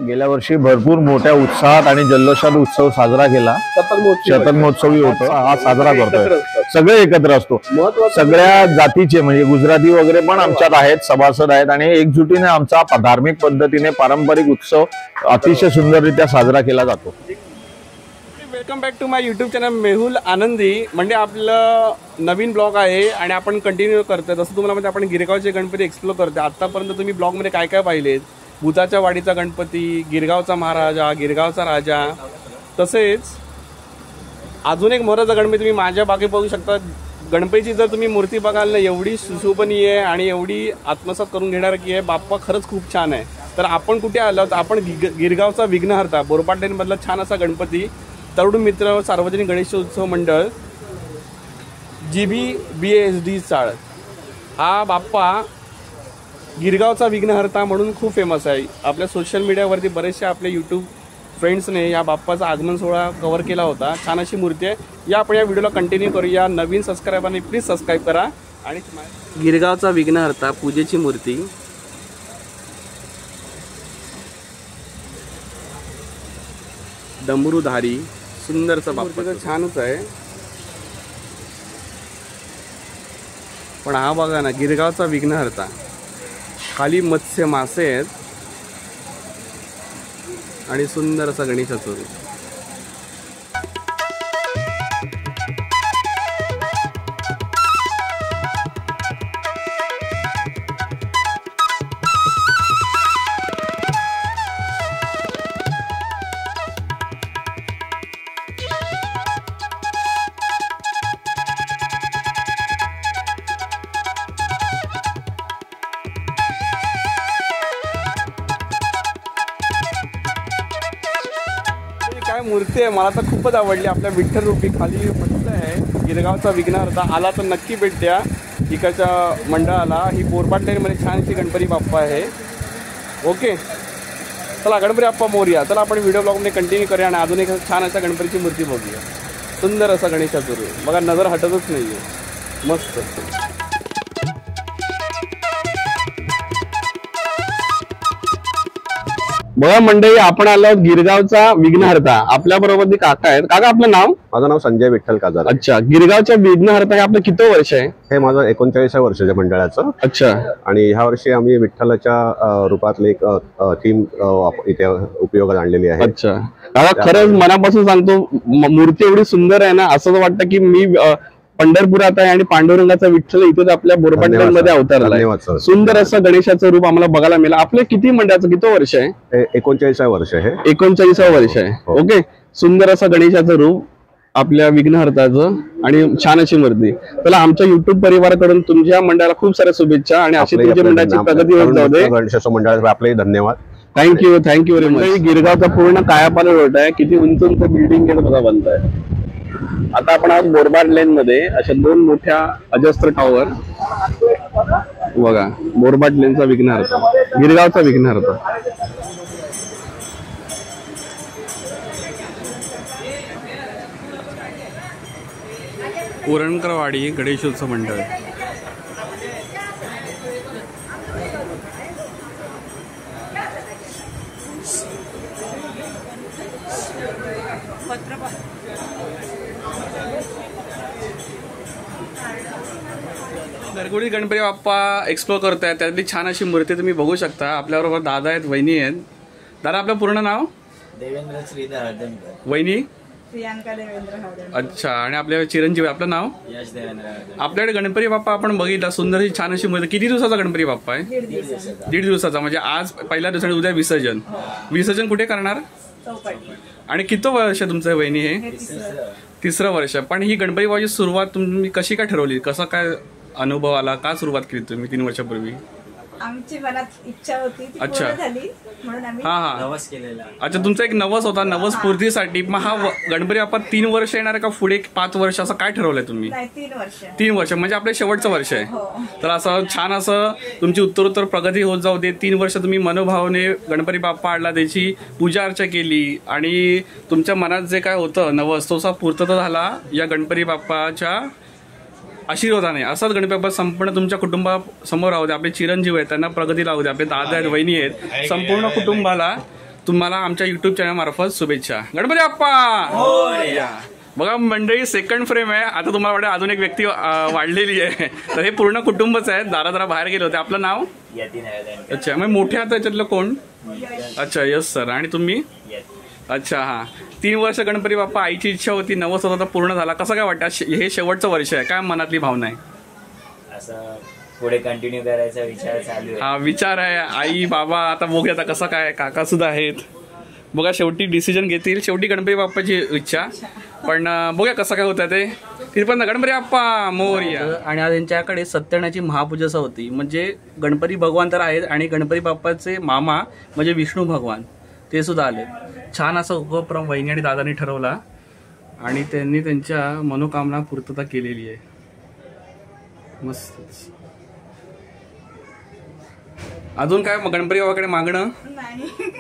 गेल्या वर्षी भरपूर मोठ्या उत्साहात आणि जल्लोषात उत्सव साजरा केला. शतक महोत्सवी होतो हा साजरा करतोय. सगळे एकत्र असतो, सगळ्या जातीचे म्हणजे गुजराती वगैरे पण आमच्यात आहेत, सभासद आहेत आणि एकजुटीने आमचा धार्मिक पद्धतीने पारंपरिक उत्सव अतिशय सुंदररित्या साजरा केला जातो. Welcome back to my YouTube channel Mehul Anandi. म्हणजे आपलं नवीन ब्लॉग आहे आणि आपण कंटिन्यू करतोय. जसं तुम्हाला म्हणजे आपण गिरगावचे गणपती एक्सप्लोर करतोय. आतापर्यंत तुम्ही ब्लॉगमध्ये काय काय पाहिलेत, भूताच्या वाडीचा गणपती, गिरगावचा महाराजा, गिरगावचा राजा, तसेच अजून एक मोराचा गणपती तुम्ही माझ्या बागे बघू शकता. गणपतीची जर तुम्ही मूर्ती बघाल ना, एवढी सुशोभनीय आहे आणि एवढी आत्मसात करून घेणार की आहे. बाप्पा खरंच खूप छान आहे. तर आपण कुठे आलो तर आपण गिरगावचा विघ्नहर्ता बोरपाटेंमधला छान असा गणपती, तरुण मित्र सार्वजनिक गणेशोत्सव मंडळ GBBSD चाळ, हा बाप्पा गिरगावचा विघ्नहर्ता म्हणून खूप फेमस आहे. आपल्या सोशल मीडियावरती बरेचसे आपले यूट्यूब फ्रेंड्सने या बाप्पाचा आगमन सोहळा कव्हर केला होता. छान अशी मूर्ती आहे. या आपण या व्हिडिओला कंटिन्यू करूया. नवीन सबस्क्रायबरने प्लीज सबस्क्राईब करा. आणि गिरगावचा विघ्नहर्ता पूजेची मूर्ती, डमरूधारी, सुंदरचा बाप्पा छानच आहे. पण हा बघा ना, गिरगावचा विघ्नहर्ता, खाली मत्स्य मासे आहेत आणि सुंदर असा गणेशाचं रूप. काय मूर्ती आहे, मला तर खूपच आवडली. आपल्या विठ्ठल रूपी खाली म्हटलं आहे गिरगावचा विघ्नहर्ता. आला तर नक्की भेट द्या इकडच्या मंडळाला. ही बोरपाटलेमध्ये छानशी गणपती बाप्पा आहे. ओके, चला गणपती बाप्पा मोरया. चला आपण व्हिडिओ ब्लॉगमध्ये कंटिन्यू करूया आणि अजून एक छान अशा गणपतीची मूर्ती बघूया. सुंदर असा गणेशाचं रूप बघा, नजर हटतच नाही आहे, मस्त. बघा मंडळी, आपण आलो गिरगावचा विघ्नहर्ता. आपल्या बरोबर काका आहेत. काका, आपलं नाव? माझं नाव संजय विठ्ठल काजार. अच्छा, गिरगावच्या विघ्नहर्ता हे आपलं किती वर्ष आहे? हे माझं 39व्या वर्षाच्या मंडळाचं. अच्छा. आणि ह्या वर्षी आम्ही विठ्ठलाच्या रूपातली एक थीम इथे उपयोगात आणलेली आहे. अच्छा काका, खरंच मनापासून सांगतो, मूर्ती एवढी सुंदर आहे ना, असं वाटतं की मी पंढरपुरात आहे आणि पांडुरंगाचा विठ्ठल इथेच आपल्या बोरपाटणमध्ये अवतरला. सुंदर असं गणेशाचं रूप आम्हाला बघायला मिळालं. आपल्या किती मंडळाचं किती वर्ष आहे? 39व्या वर्ष आहे. 39व्या वर्ष आहे. ओके, सुंदर असं गणेशाचं रूप आपल्या विघ्नहर्ताचं आणि छान अशी मूर्ती. त्याला आमच्या युट्यूब परिवाराकडून तुमच्या मंडळाला खूप साऱ्या शुभेच्छा आणि अशी तुमच्या मंडळाची प्रगती होत जाऊ दे. गणेश मंडळाचे आपले धन्यवाद. Thank you very much. गिरगावचा पूर्ण कायापालट रोड आहे. किती उंच उंच बिल्डिंग बघा बनत आहे. आता आपण आज बोरबाड लेन मध्ये अशा दोन मोठ्या अजस्त्र टॉवर बघा. बोरबाड लेनचा विघ्नहर्ता, गिरगावचा विघ्नहर्ता. पुरणकरवाडी गणेशोत्सव मंडळ. घरगुती गणपती बाप्पा एक्सप्लोर करतायत. त्यातली छान अशी मूर्ती तुम्ही बघू शकता. आपल्याबरोबर दादा आहेत, वहिनी आहेत. दादा, आपलं पूर्ण नाव? देवेंद्र श्रीधर हरदनकर. वहिनी? प्रियांका देवेंद्र हरदनकर. अच्छा. आणि आपल्या चिरंजीव, आपलं नाव? यश देवेंद्र हरदनकर. आपल्याकडे गणपती बाप्पा आपण बघितला, सुंदर अशी छान अशी मूर्ती. किती दिवसाचा गणपती बाप्पा आहे? 1.5 दिवसाचा. म्हणजे आज पहिल्या दिवसाने उद्या विसर्जन. विसर्जन कुठे करणार? चौपाटी. आणि किती वर्ष तुमचं वहिनी? हे तिसरं वर्ष. पण ही गणपती बाप्पाची सुरुवात तुम्ही कशी काय ठरवली? कसा काय अनुभव आला? का सुरुवात केली तुम्ही 3 वर्षापूर्वी? आमची मनात इच्छा होती, ती अच्छा. पूर्ण झाली म्हणून आम्ही नवस केलेला. अच्छा, तुमचा एक नवस होता, नवस पूर्तीसाठी. मग हा गणपती बाप्पा 3 वर्ष येणार का पुढे 5 वर्ष, असं काय ठरवलंय तुम्ही? 3 वर्ष म्हणजे आपलं शेवटचं वर्ष आहे. तर असं छान असं तुमची उत्तरोत्तर प्रगती होत जाऊ दे. 3 वर्ष तुम्ही मनोभावने गणपती बाप्पा आणला, त्याची पूजा अर्चा केली आणि तुमच्या मनात जे काय होतं नवस, तो पूर्तता झाला या गणपती बाप्पाच्या आशीर्वादाने. असाच गणपती बाप्पा संपूर्ण तुमच्या कुटुंबासमोर राहू दे. आपले चिरंजीव आहेत, त्यांना प्रगती लावू दे. आपले दादा आहेत, वहिनी आहेत, संपूर्ण कुटुंबाला तुम्हाला आमच्या युट्यूब चॅनल मार्फत शुभेच्छा. गणपती बाप्पा. बघा मंडळी, सेकंड फ्रेम आहे. आता तुम्हाला वाटतं अजून एक व्यक्ती वाढलेली आहे. तर हे पूर्ण कुटुंबच आहे. जरा बाहेर गेले होते. आपलं नाव? अच्छा, मग मोठे आता याच्यातलं कोण? अच्छा, यस सर. आणि तुम्ही? अच्छा, हा. 3 वर्ष गणपती बाप्पा. आईची इच्छा होती, नवस होता, पूर्ण झाला. कसं काय वाटतं? हे शेवटचं वर्ष आहे, काय मनातली भावना आहे? असं पुढे कंटिन्यू करायचा विचार चालू आहे. हा विचार आहे. आई बाबा आता बघूया आता कसं काय. काका सुद्धा आहेत. बघा शेवटी डिसिजन घेतील. शेवटी गणपती बाप्पाची इच्छा. पण बघूया कसं काय होतं ते. तिरपंद गणपती बाप्पा मोरया. आणि आज यांच्याकडे सत्यनारायणाची महापूजा होती. म्हणजे गणपती भगवान तर आहेत आणि गणपती बाप्पाचे मामा म्हणजे विष्णू भगवान ते सुद्धा आले. छान असा उपक्रम वहिनी आणि दादांनी ठरवला आणि त्यांनी त्यांच्या मनोकामना पूर्तता केलेली आहे. मस्त. अजून काय गणपती बाबाकडे मागणं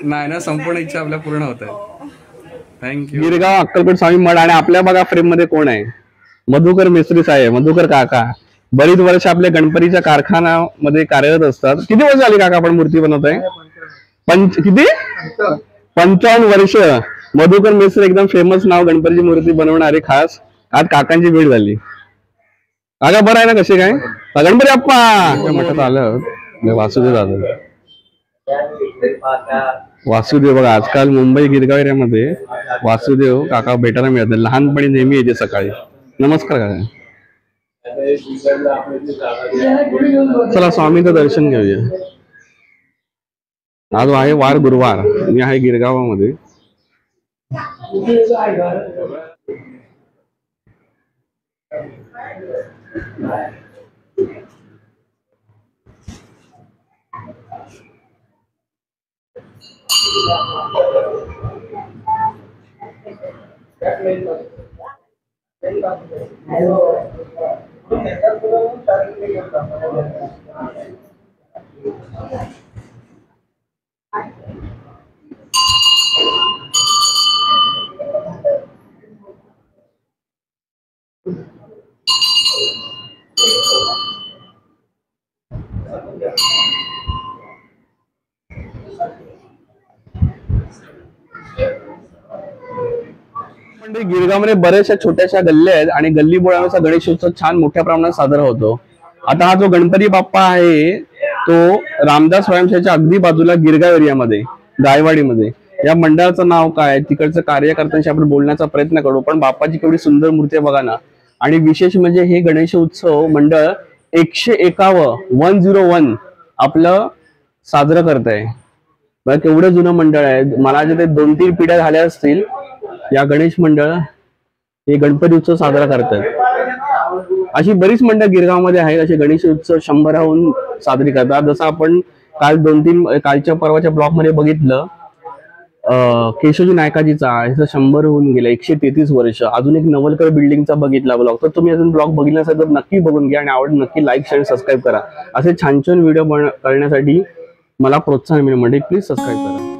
नाही ना? संपूर्ण इच्छा आपल्या पूर्ण होत आहे. थँक्यू. गिरगाव अक्कलकोट स्वामी मठ. आणि आपल्या बघा फ्रेम मध्ये कोण आहे? मधुकर मिस्त्री साहेब, मधुकर काका. बरीच वर्ष आपल्या गणपतीच्या कारखान्यामध्ये कार्यरत असतात. किती वर्ष झाली काका आपण मूर्ती बनवत आहे? किती? 55 वर्ष. मधुकर मिस्त्री एकदम फेमस नाव, गणपतीची मूर्ती बनवणारे. खास आज काकांची भेट झाली. काका बरं आहे ना? कसे काय? गणपती बाप्पा मठात आलं. वासुदेव दादा, वासुदेव बघा आजकाल मुंबई गिरगाव एरियामध्ये वासुदेव काका भेटायला मिळतात. लहानपणी नेहमी येते सकाळी. नमस्कार काका. चला स्वामींचं दर्शन घेऊया. आज आहे वार गुरुवार. मी आहे गिरगावामध्ये. गिरगावमध्ये बऱ्याचशा छोट्याशा गल्ल्या आहेत आणि गल्ली बोळाचा गणेशोत्सव छान मोठ्या प्रमाणात साजरा होतो. आता हा जो गणपती बाप्पा आहे तो रामदास स्वयंसेवेच्या अगदी बाजूला गिरगाव एरियामध्ये गायवाडीमध्ये. या मंडळाचं नाव काय, तिकडचं कार्यकर्त्यांशी आपण बोलण्याचा प्रयत्न करू. पण बाप्पाची केवढी सुंदर मूर्ती आहे बघा ना. आणि विशेष म्हणजे हे गणेश उत्सव मंडळ 101 आपलं साजरं करत आहे. बघा केवढं जुनं मंडळ आहे. मला जे ते 2-3 पिढ्या झाल्या असतील या गणेश मंडळ हे गणपती उत्सव साजरा करतात. अशी बरीच मंडळ गिरगावमध्ये आहेत असे गणेश उत्सव 100हून साजरी करतात. जसं आपण काल 2-3 कालच्या परवाच्या ब्लॉग मध्ये बघितलं केशवजी नायकाजीचा, ह्याचं 100 होऊन गेलं. 133 वर्ष. अजून एक नवलकर बिल्डिंगचा बघितला ब्लॉग. तर तुम्ही अजून ब्लॉग बघितला असेल तर नक्की बघून घ्या आणि आवड नक्की लाईक शेअर सबस्क्राईब करा. असे छान छान व्हिडिओ करण्यासाठी मला प्रोत्साहन मिळेल. म्हणजे प्लीज सबस्क्राईब करा.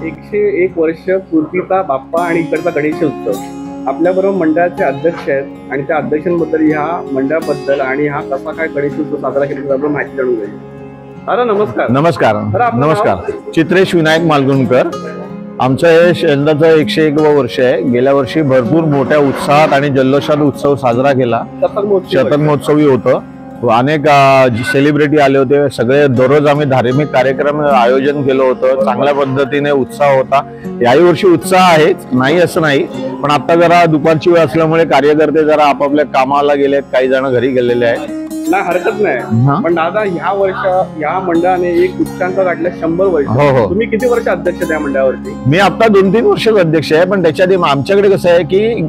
101 वर्ष पूर्तीचा बाप्पा आणि इकडचा गणेश उत्सव. आपल्याबरोबर मंडळाचे अध्यक्ष आहेत आणि त्या अध्यक्षांबद्दल ह्या मंडळाबद्दल आणि हा कसा काय गणेश उत्सव साजरा केला त्याबद्दल माहिती जाणून घ्यायची. दादा नमस्कार. नमस्कार. नमस्कार. चित्रेश विनायक मालगुणकर. आमचं हे यंदाचं 101 वर्ष आहे. गेल्या वर्षी भरपूर मोठ्या उत्साहात आणि जल्लोषात उत्सव साजरा केला. शतक महोत्सवी होतं. अनेक सेलिब्रिटी आले होते. सगळे दररोज आम्ही धार्मिक कार्यक्रम आयोजन केलं होतं. चांगल्या पद्धतीने उत्साह होता. याही वर्षी उत्साह आहेच, नाही असं नाही. पण आता जरा दुपारची वेळ असल्यामुळे कार्यकर्ते जरा आपापल्या कामाला गेलेत, काही जण घरी गेलेले आहेत. नाही हरकत नाही. पण दादा ह्या वर्ष या मंडळाने एक उच्चांक गाठला 100 वर्ष. हो. तुम्ही किती वर्ष अध्यक्ष त्या मंडळावरती? मी आता 2-3 वर्षच अध्यक्ष आहे. पण त्याच्यात आमच्याकडे कसं आहे की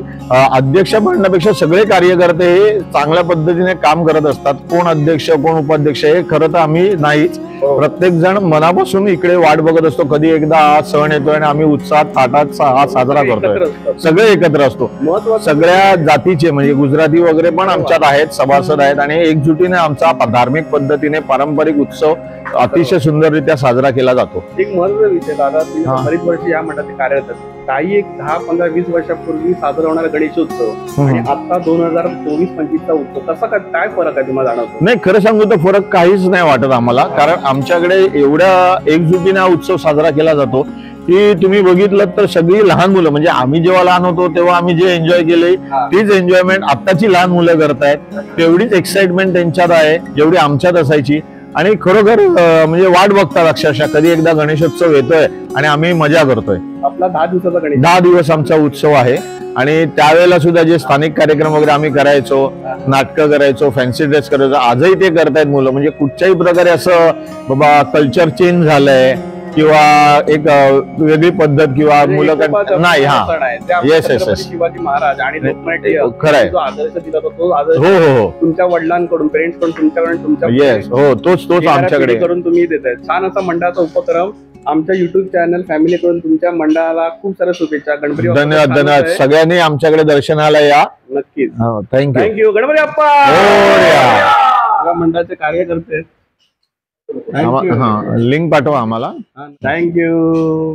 अध्यक्ष म्हणण्यापेक्षा सगळे कार्यकर्ते हे चांगल्या पद्धतीने काम करत असतात. कोण अध्यक्ष कोण उपाध्यक्ष हे खरं तर आम्ही नाहीच. प्रत्येक जण मनापासून इकडे वाट बघत असतो कधी एकदा हा सण येतोय आणि आम्ही उत्साहात थाटात हा साजरा करतोय. सगळे एकत्र असतो. सगळ्या जातीचे म्हणजे गुजराती वगैरे पण आमच्यात आहेत, सभासद आहेत. आणि एकजुटीने आमचा धार्मिक पद्धतीने पारंपरिक उत्सव अतिशय सुंदररित्या साजरा केला जातो. एक महत्त्वाचा विषय दादा, तुम्ही बरीच वर्ष या मंडळात कार्यरत आहात. काही एक 10, 15, 20 वर्षापूर्वी साजरा होणारा गणेशोत्सव आणि आता 2024-25चा उत्सव कसा काय फरक आहे तुम्हाला जाणवतो? नाही, खरं सांगू तर फरक काहीच नाही वाटत आम्हाला, कारण आमच्याकडे एवढ्या एकजुटीने हा उत्सव साजरा केला जातो की तुम्ही बघितलं तर सगळी लहान मुलं, म्हणजे आम्ही जेव्हा लहान होतो तेव्हा आम्ही जे एन्जॉय केले तीच एन्जॉयमेंट आत्ताची लहान मुलं करतायत. तेवढीच एक्साइटमेंट त्यांच्यात आहे जेवढी आमच्यात असायची. आणि खरोखर म्हणजे वाट बघतात अक्षरशः कधी एकदा गणेशोत्सव येतोय आणि आम्ही मजा करतोय. आपला 10 दिवसाचा गणेश, 10 दिवस आमचा उत्सव आहे. आणि त्यावेळेला सुद्धा जे स्थानिक कार्यक्रम वगैरे आम्ही करायचो, नाटकं करायचो, फॅन्सी ड्रेस करायचो, आजही ते करतायत मुलं. म्हणजे कुठच्याही प्रकारे असं बाबा कल्चर चेंज झालंय किंवा एक वेगळी पद्धत किंवा मुलं नाही. हा, yes yes yes, Shivaji Maharaj आणि लोकमान्य खरंय. जो आदर्श दिला होता तो आदर्श हो हो हो, तुमच्या वडिलांकडून, पेरेंट्स कडून, तुमच्याकडून, तुमच्या येस हो, तोच आमच्याकडे करून तुम्ही देताय. छान असा मंडळाचा उपक्रम. आमच्या युट्यूब चॅनल फॅमिलीकडून तुमच्या मंडळाला खूप साऱ्या शुभेच्छा. गणपती बाप्पा धन्यवाद छान धन्यवाद. होतंय. सगळ्यांनी आमच्याकडे दर्शनाला या. नक्कीच. थँक्यू. थँक्यू. गणपती बाप्पा. मोरया. मंडळाचे कार्यकर्ते. लिंक पाठवा आम्हाला. थँक्यू.